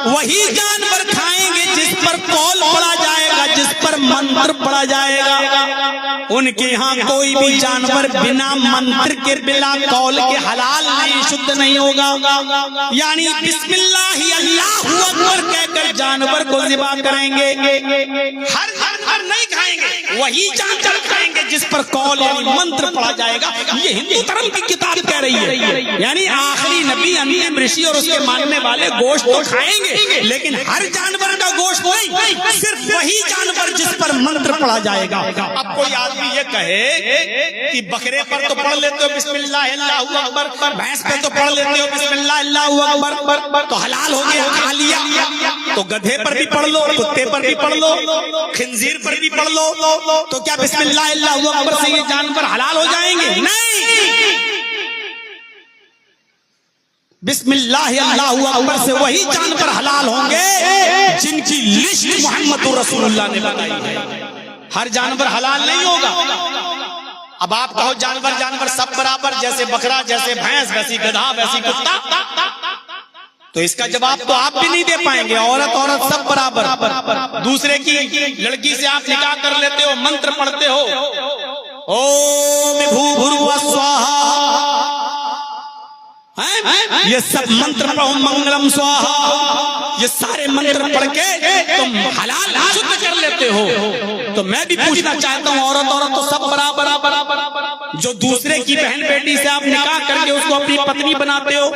वही जानवर खाएंगे जिस पर कौल पड़ा जाएगा, जिस पर मंत्र पड़ा जाएगा। उनके यहाँ कोई भी जानवर बिना मंत्र के, बिना कौल के हलाल नहीं, शुद्ध नहीं होगा। यानी बिस्मिल्लाह अल्लाहु अकबर कहकर जानवर को ज़िबा करेंगे। हर जानवर नहीं खाएंगे, वही जानवर खाएंगे जिस पर कौल यानी मंत्र पड़ा जाएगा। ये हिंदू धर्म की किताब कह रही है। यानी आखिरी नबी, अंतिम ऋषि और उसके मानने वाले गोश्त तो खाएंगे, लेकिन हर जानवर का गोश्त नहीं, सिर्फ वही जानवर जिस पर मंत्र पड़ा जाएगा। अब कोई आदमी ये कहे कि बकरे पर तो पढ़ लेते हो बिस्मिल्लाह अल्लाहु अकबर, भैंस पे तो पढ़ लेते हो बिस्मिल्लाह अल्लाहु अकबर, तो हलाल हो गया, खा लिया। तो गधे पर भी पढ़ लो, कुत्ते पर भी पढ़ लो, खिंजीर पर भी पढ़ लो, तो क्या बिस्मिल्लाह अल्लाहु अकबर से ये जानवर हलाल हो जाएंगे? नहीं। बिस्मिल्लाह अल्लाहु अकबर से वही जानवर हलाल होंगे जिनकी लिस्ट मोहम्मद रसूलुल्लाह ने बताई है। हर जानवर हलाल नहीं होगा। अब आप कहो जानवर जानवर सब बराबर, जैसे बकरा जैसे भैंस वैसी गधा वैसी कुत्ता, तो इसका जवाब तो आप भी नहीं दे पाएंगे। औरत औरत सब बराबर। दूसरे की लड़की से आप निकाह कर लेते हो, मंत्र पढ़ते हो, ओम भूर्भुवः स्वाहा, ये सब मंत्र पढ़ो, मंगलम स्वाहा, ये सारे मंत्र पढ़ के तुम हलाल शुद्ध कर लेते हो। तो मैं भी पूछना चाहता हूँ, औरत औरत तो सब बराबर। जो दूसरे की बहन बेटी से आप निकाह करके उसको अपनी पत्नी बनाते हो,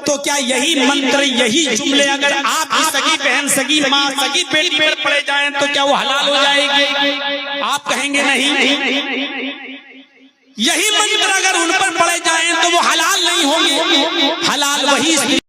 तो क्या यही मंत्र यही जुमले अगर आपकी सगी बहन सगी माँ सगी बेटी पर पड़े जाएं तो क्या वो हलाल हो जाएगी? आप कहेंगे नहीं। यही मंत्र अगर उन पर पड़े जाएं तो वो हलाल नहीं होंगे। हलाल वही